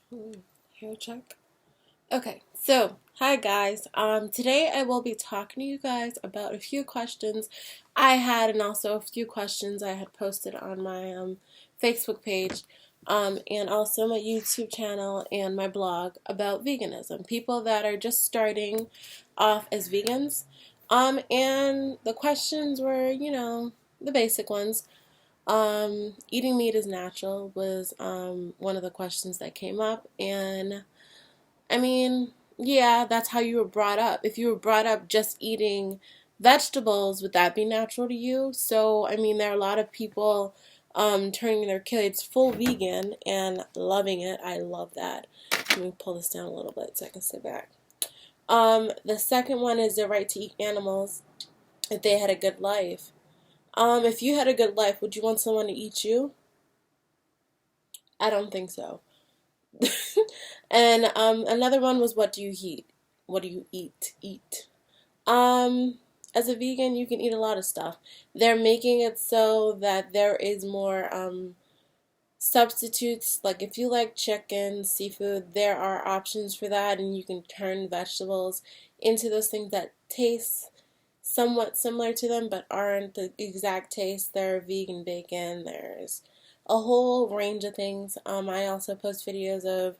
Hair check. Okay, so hi guys. Today I will be talking to you guys about a few questions I had, and also a few questions I had posted on my Facebook page, and also my YouTube channel and my blog about veganism. People that are just starting off as vegans, and the questions were, the basic ones. Eating meat is natural was one of the questions that came up, and I mean, yeah, that's how you were brought up. If you were brought up just eating vegetables, would that be natural to you? So, I mean, there are a lot of people turning their kids full vegan and loving it. I love that. Let me pull this down a little bit so I can sit back. The second one is the right to eat animals if they had a good life. If you had a good life, would you want someone to eat you? I don't think so. And another one was, what do you eat? What do you eat? Eat. Um, as a vegan, you can eat a lot of stuff. They're making it so that there is more substitutes. Like if you like chicken, seafood, there are options for that, and you can turn vegetables into those things that taste somewhat similar to them but aren't the exact taste. There are vegan bacon. There's a whole range of things. I also post videos of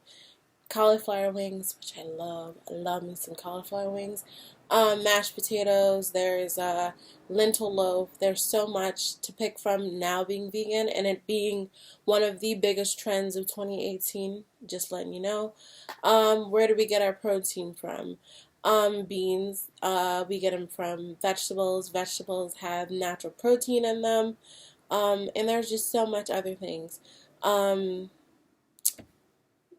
cauliflower wings, which I love. I love me some cauliflower wings. Mashed potatoes. There's a lentil loaf. There's so much to pick from now being vegan, and it being one of the biggest trends of 2018. Just letting you know. Where do we get our protein from? Beans. We get them from vegetables. Vegetables have natural protein in them. And there's just so much other things. Um,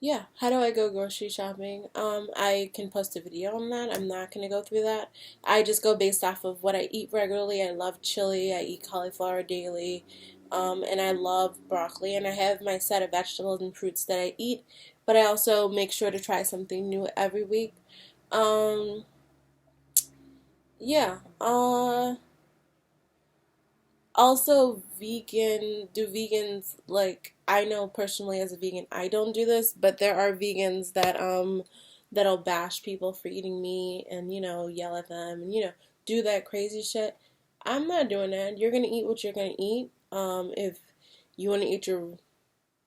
yeah, how do I go grocery shopping? I can post a video on that. I'm not going to go through that. I just go based off of what I eat regularly. I love chili. I eat cauliflower daily. And I love broccoli. And I have my set of vegetables and fruits that I eat. But I also make sure to try something new every week. Um, yeah. Also, do vegans, like, I know personally as a vegan, I don't do this, but there are vegans that'll bash people for eating meat and, yell at them and, do that crazy shit. I'm not doing that. You're gonna eat what you're gonna eat. If you want to eat your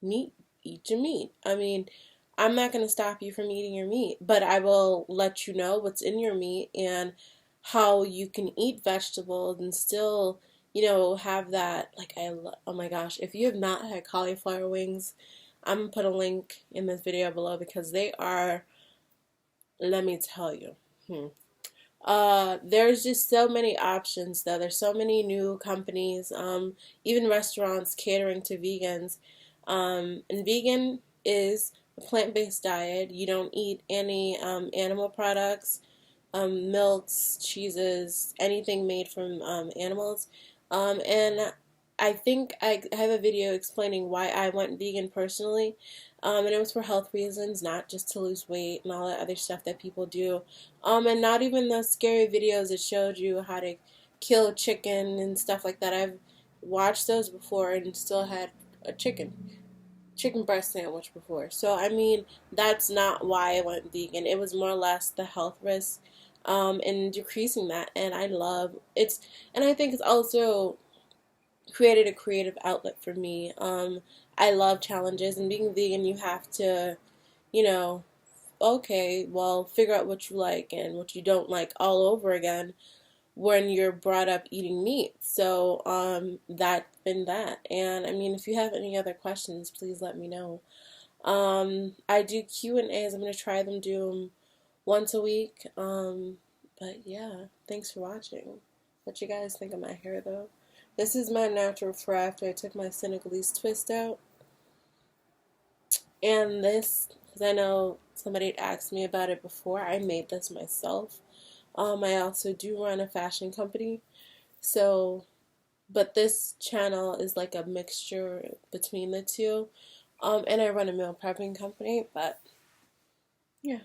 meat, eat your meat. I mean, I'm not gonna stop you from eating your meat, but I will let you know what's in your meat and how you can eat vegetables and still, have that. Like, oh my gosh, if you have not had cauliflower wings, I'm gonna put a link in this video below because they are, let me tell you. There's just so many options though. There's so many new companies, even restaurants catering to vegans. And vegan is a plant-based diet. You don't eat any animal products, milks, cheeses, anything made from animals. And I think I have a video explaining why I went vegan personally. And it was for health reasons, not just to lose weight and all that other stuff that people do. And not even those scary videos that showed you how to kill chicken and stuff like that. I've watched those before and still had a chicken breast sandwich before. So I mean, that's not why I went vegan. It was more or less the health risks, and decreasing that. And I love it's, and I think it's also created a creative outlet for me. I love challenges, and being vegan, you have to, you know, okay, well, figure out what you like and what you don't like all over again when you're brought up eating meat. So, that's been that. And I mean, if you have any other questions, please let me know. I do Q&As. I'm going to try do them once a week. But yeah, thanks for watching. What you guys think of my hair though? This is my natural fro after I took my Senegalese twist out. And this, because I know somebody had asked me about it before, I made this myself. I also do run a fashion company. So, but this channel is like a mixture between the two. And I run a meal prepping company, but yeah.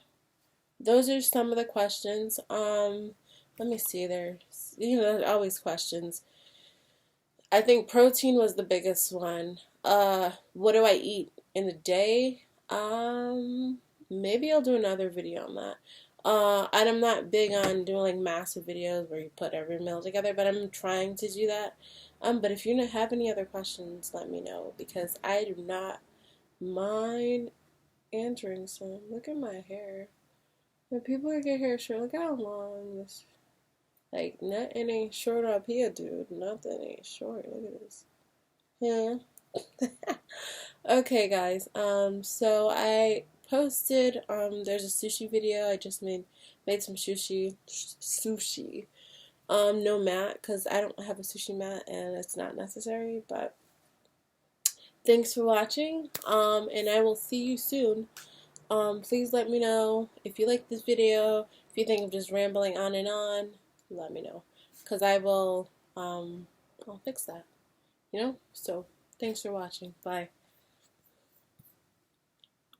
Those are some of the questions. Let me see. There's always questions. I think protein was the biggest one. What do I eat in a day? Um, Maybe I'll do another video on that. And I'm not big on doing like massive videos where you put every meal together, but I'm trying to do that. But if you have any other questions, let me know because I do not mind answering some. Look at my hair. When people get hair short, look how long this. Like nothing ain't short up here, dude. Nothing ain't short. Look at this. Yeah. Okay, guys. So I posted. There's a sushi video. I just made some sushi. No mat because I don't have a sushi mat and it's not necessary. But thanks for watching. And I will see you soon. Please let me know if you like this video. If you think I'm just rambling on and on, let me know because I will. I'll fix that. So thanks for watching. Bye.